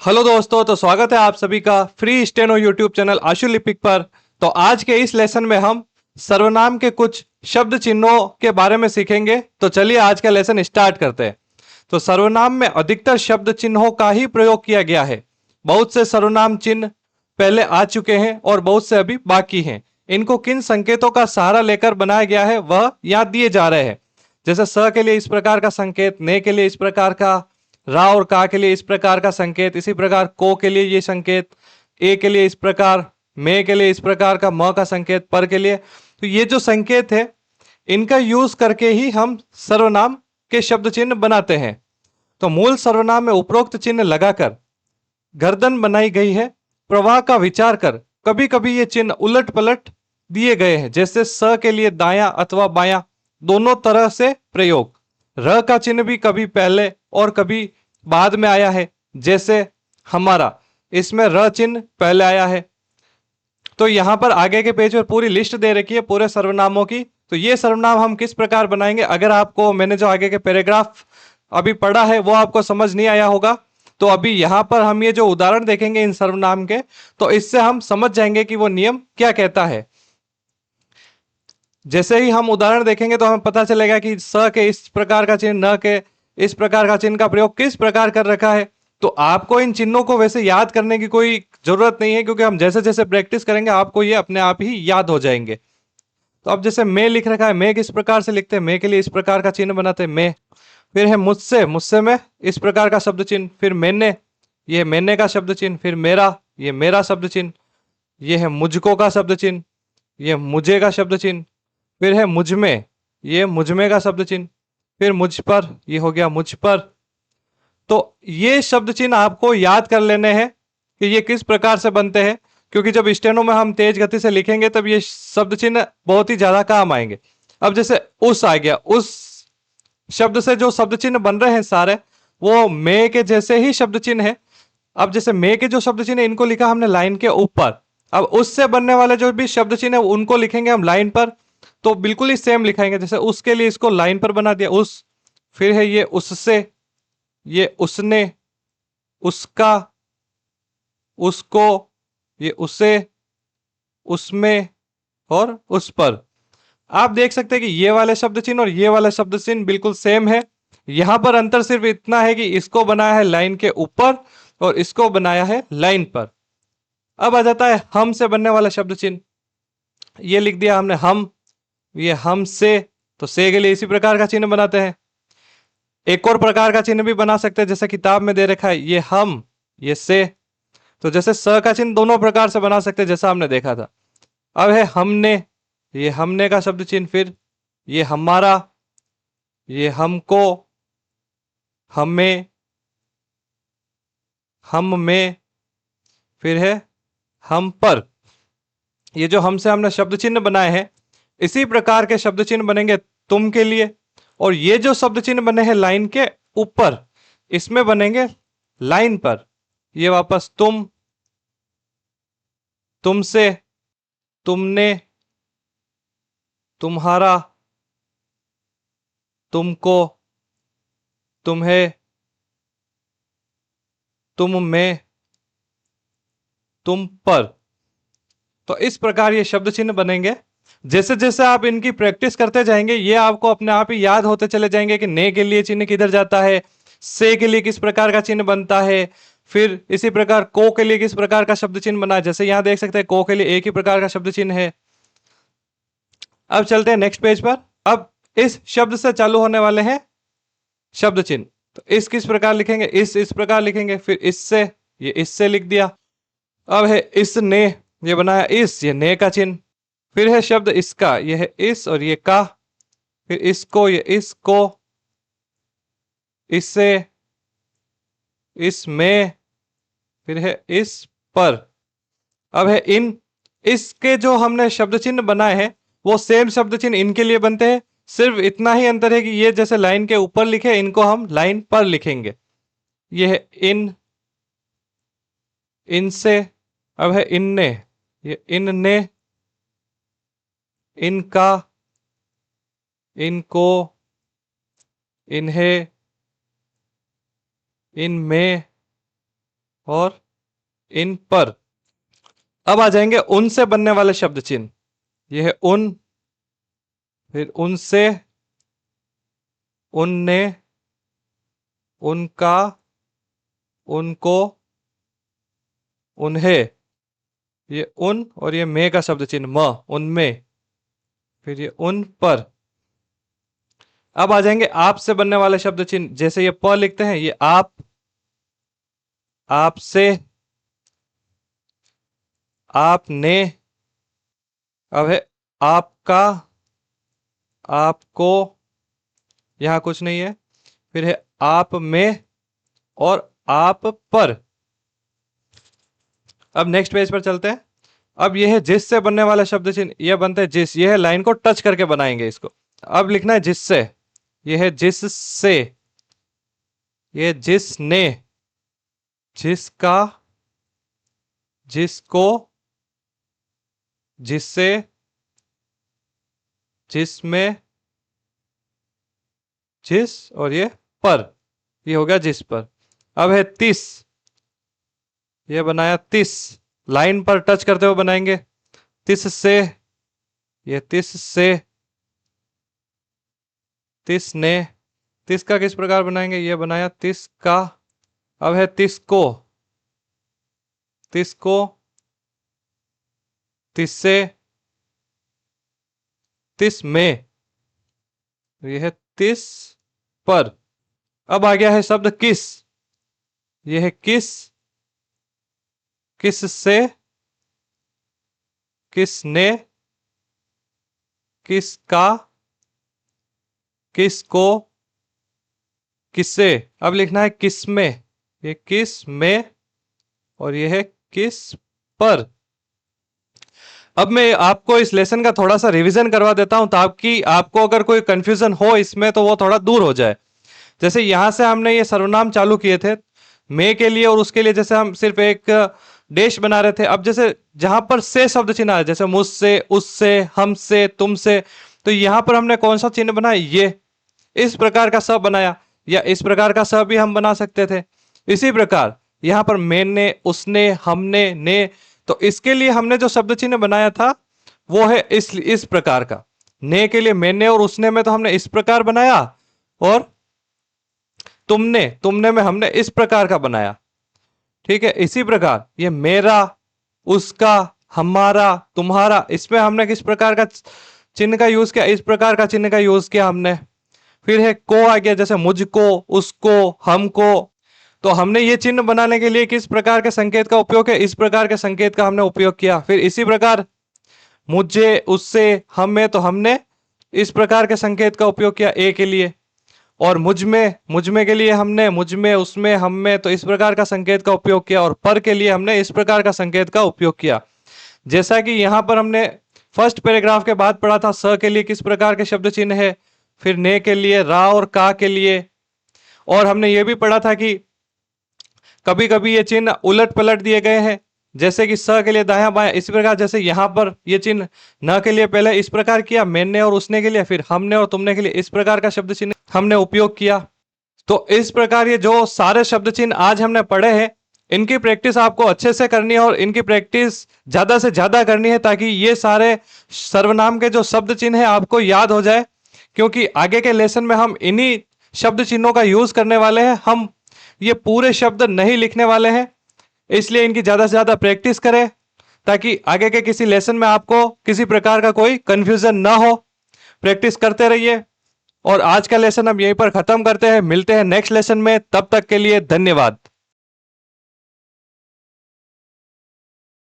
Hello दोस्तों, तो स्वागत है आप सभी का फ्री स्टेनो यूट्यूब चैनल आशु लिपिक पर। तो आज के इस लेसन में हम सर्वनाम के कुछ शब्द चिन्हों के बारे में सीखेंगे। तो चलिए आज का लेसन स्टार्ट करते हैं। तो सर्वनाम में अधिकतर शब्द चिन्हों का ही प्रयोग किया गया है। बहुत से सर्वनाम चिन्ह पहले आ चुके हैं और बहुत से अभी बाकी हैं। इनको किन संकेतों का सहारा लेकर बनाया गया है वह याद दिए जा रहे हैं। जैसे स के लिए इस प्रकार का संकेत, ने के लिए इस प्रकार का, रा और का के लिए इस प्रकार का संकेत, इसी प्रकार को के लिए ये संकेत, ए के लिए इस प्रकार, मे के लिए इस प्रकार का, म का संकेत, पर के लिए। तो ये जो संकेत है इनका यूज करके ही हम सर्वनाम के शब्द चिन्ह बनाते हैं। तो मूल सर्वनाम में उपरोक्त चिन्ह लगाकर गर्दन बनाई गई है। प्रवाह का विचार कर कभी कभी ये चिन्ह उलट पलट दिए गए हैं। जैसे स के लिए दाया अथवा बायां, दोनों तरह से प्रयोग। र का चिन्ह भी कभी पहले और कभी बाद में आया है। जैसे हमारा, इसमें र चिन्ह पहले आया है। तो यहां पर आगे के पेज पर पूरी लिस्ट दे रखी है पूरे सर्वनामों की। तो ये सर्वनाम हम किस प्रकार बनाएंगे, अगर आपको मैंने जो आगे के पैराग्राफ अभी पढ़ा है वो आपको समझ नहीं आया होगा, तो अभी यहां पर हम ये जो उदाहरण देखेंगे इन सर्वनाम के, तो इससे हम समझ जाएंगे कि वो नियम क्या कहता है। जैसे ही हम उदाहरण देखेंगे तो हमें पता चलेगा कि स के इस प्रकार का चिन्ह, न के इस प्रकार का चिन्ह का प्रयोग किस प्रकार कर रखा है। तो आपको इन चिन्हों को वैसे याद करने की कोई जरूरत नहीं है, क्योंकि हम जैसे जैसे प्रैक्टिस करेंगे आपको ये अपने आप ही याद हो जाएंगे। तो अब जैसे मैं लिख रखा है, मैं किस प्रकार से लिखते हैं, मैं के लिए इस प्रकार का चिन्ह बनाते हैं, मैं। फिर है मुझसे, मुझसे में इस प्रकार का शब्द चिन्ह। फिर मैंने, ये मैंने का शब्द चिन्ह। फिर मेरा, ये मेरा शब्द चिन्ह। ये है मुझको का शब्द चिन्ह, ये मुझे का शब्द चिन्ह। फिर है मुझ में, ये मुझ में का शब्द चिन्ह। फिर मुझ पर, ये हो गया मुझ पर। तो ये शब्द चिन्ह आपको याद कर लेने हैं कि ये किस प्रकार से बनते हैं, क्योंकि जब स्टेनो में हम तेज गति से लिखेंगे तब ये शब्द चिन्ह बहुत ही ज्यादा काम आएंगे। अब जैसे उस आ गया, उस शब्द से जो शब्द चिन्ह बन रहे हैं सारे वो मे के जैसे ही शब्द चिन्ह है। अब जैसे मे के जो शब्द चिन्ह है इनको लिखा हमने लाइन के ऊपर। अब उससे बनने वाले जो भी शब्द चिन्ह है उनको लिखेंगे हम लाइन पर। तो बिल्कुल ही सेम लिखाएंगे। जैसे उसके लिए इसको लाइन पर बना दिया, उस। फिर है ये उससे, ये उसने, उसका, उसको, ये उसे, उसमें और उस पर। आप देख सकते हैं कि ये वाले शब्द चिन्ह और ये वाले शब्द चिन्ह बिल्कुल सेम है। यहां पर अंतर सिर्फ इतना है कि इसको बनाया है लाइन के ऊपर और इसको बनाया है लाइन पर। अब आ जाता है हम से बनने वाला शब्द चिन्ह। ये लिख दिया हमने हम, ये हम से। तो से के लिए इसी प्रकार का चिन्ह बनाते हैं। एक और प्रकार का चिन्ह भी बना सकते हैं, जैसे किताब में दे रखा है, ये हम, ये से। तो जैसे स का चिन्ह दोनों प्रकार से बना सकते हैं जैसा हमने देखा था। अब है हमने, ये हमने का शब्द चिन्ह। फिर ये हमारा, ये हमको, हमें, हम में। फिर है हम पर। ये जो हमसे हमने शब्द चिन्ह बनाए हैं इसी प्रकार के शब्द चिन्ह बनेंगे तुम के लिए। और ये जो शब्द चिन्ह बने हैं लाइन के ऊपर, इसमें बनेंगे लाइन पर। ये वापस तुम, तुमसे, तुमने, तुम्हारा, तुमको, तुम्हें, तुम में, तुम पर। तो इस प्रकार ये शब्द चिन्ह बनेंगे। जैसे जैसे आप इनकी प्रैक्टिस करते जाएंगे ये आपको अपने आप ही याद होते चले जाएंगे कि ने के लिए चिन्ह किधर जाता है, से के लिए किस प्रकार का चिन्ह बनता है। फिर इसी प्रकार को के लिए किस प्रकार का शब्द चिन्ह बना है। जैसे यहां देख सकते हैं को के लिए एक ही प्रकार का शब्द चिन्ह है। अब चलते हैं नेक्स्ट पेज पर। अब इस शब्द से चालू होने वाले हैं शब्द चिन्ह। तो इस किस प्रकार लिखेंगे, इस प्रकार लिखेंगे। फिर इससे, ये इससे लिख दिया। अब है इसने, ये बनाया इस, ये ने का चिन्ह। फिर है शब्द इसका, ये है इस और ये का। फिर इसको, ये इसको, इससे, इसमें। फिर है इस पर। अब है इन। इसके जो हमने शब्द चिन्ह बनाए हैं वो सेम शब्द चिन्ह इनके लिए बनते हैं। सिर्फ इतना ही अंतर है कि ये जैसे लाइन के ऊपर लिखे इनको हम लाइन पर लिखेंगे। ये है इन, इनसे। अब है इनने, ये इनने, इनका, इनको, इन्हें, इनमें और इन पर। अब आ जाएंगे उन से बनने वाले शब्द चिन्ह। यह है उन, फिर उनसे, उनने, उनका, उनको, उन्हें। ये उन और ये में का शब्द चिन्ह म, उनमें। फिर ये उन पर। अब आ जाएंगे आप से बनने वाले शब्द चिन्ह। जैसे ये प लिखते हैं, ये आप, आपसे, आपने। अब है आपका, आपको, यहां कुछ नहीं है। फिर है आप में और आप पर। अब नेक्स्ट पेज पर चलते हैं। अब यह है जिस से बनने वाला शब्द चिन्ह। यह बनते हैं जिस, यह लाइन को टच करके बनाएंगे इसको। अब लिखना है जिससे। यह है जिससे, यह जिसने, जिसका, जिसको, जिससे, जिसमें, जिस और ये पर। ये हो गया जिस पर। अब है तिस। ये बनाया तिस, लाइन पर टच करते हुए बनाएंगे। तिस से, ये तिस से, तिस ने। तिस का किस प्रकार बनाएंगे, ये बनाया तिस का। अब है तिसको, तिसको, तिससे, तिस में। यह है तिस पर। अब आ गया है शब्द किस। यह है किस, किस से, किसने, किसका, किसको, किससे। अब लिखना है किस में। ये किस में और यह है किस पर। अब मैं आपको इस लेसन का थोड़ा सा रिवीजन करवा देता हूं ताकि आपको अगर कोई कंफ्यूजन हो इसमें तो वो थोड़ा दूर हो जाए। जैसे यहां से हमने ये सर्वनाम चालू किए थे मे के लिए, और उसके लिए जैसे हम सिर्फ एक डेश बना रहे थे। अब जैसे जहां पर से शब्द चिन्ह है, जैसे मुझसे, उससे, हमसे, तुमसे, तो यहां पर हमने कौन सा चिन्ह बनाया, ये इस प्रकार का स बनाया, या इस प्रकार का स भी हम बना सकते थे। इसी प्रकार यहां पर मैंने, उसने, हमने, ने, तो इसके लिए हमने जो शब्द चिन्ह बनाया था वो है इस प्रकार का। ने के लिए मैंने और उसने में तो हमने इस प्रकार बनाया, और तुमने, तुमने में हमने इस प्रकार का बनाया। ठीक है, इसी प्रकार ये मेरा, उसका, हमारा, तुम्हारा, इसमें हमने किस प्रकार का चिन्ह का यूज किया, इस प्रकार का चिन्ह का यूज किया हमने। फिर है को आ गया, जैसे मुझको, उसको, हमको, तो हमने ये चिन्ह बनाने के लिए किस प्रकार के संकेत का उपयोग है, इस प्रकार के संकेत का हमने उपयोग किया। फिर इसी प्रकार मुझे, उससे, हमें, तो हमने इस प्रकार के संकेत का उपयोग किया ए के लिए। और मुझ में के लिए हमने मुझ में, उसमें, हम में, तो इस प्रकार का संकेत का उपयोग किया। और पर के लिए हमने इस प्रकार का संकेत का उपयोग किया। जैसा कि यहां पर हमने फर्स्ट पैराग्राफ के बाद पढ़ा था स के लिए किस प्रकार के शब्द चिन्ह है, फिर ने के लिए, रा और का के लिए। और हमने ये भी पढ़ा था कि कभी कभी ये चिन्ह उलट पलट दिए गए हैं, जैसे कि स के लिए दाया बाया। इसी प्रकार जैसे यहां पर ये चिन्ह न के लिए पहले इस प्रकार किया, मैंने और उसने के लिए, फिर हमने और तुमने के लिए इस प्रकार का शब्द चिन्ह हमने उपयोग किया। तो इस प्रकार ये जो सारे शब्द चिन्ह आज हमने पढ़े हैं, इनकी प्रैक्टिस आपको अच्छे से करनी है और इनकी प्रैक्टिस ज्यादा से ज्यादा करनी है, ताकि ये सारे सर्वनाम के जो शब्द चिन्ह है आपको याद हो जाए। क्योंकि आगे के लेसन में हम इन्हीं शब्द चिन्हों का यूज करने वाले हैं, हम ये पूरे शब्द नहीं लिखने वाले हैं। इसलिए इनकी ज्यादा से ज्यादा प्रैक्टिस करें, ताकि आगे के किसी लेसन में आपको किसी प्रकार का कोई कंफ्यूजन ना हो। प्रैक्टिस करते रहिए। और आज का लेसन हम यहीं पर खत्म करते हैं, मिलते हैं नेक्स्ट लेसन में, तब तक के लिए धन्यवाद।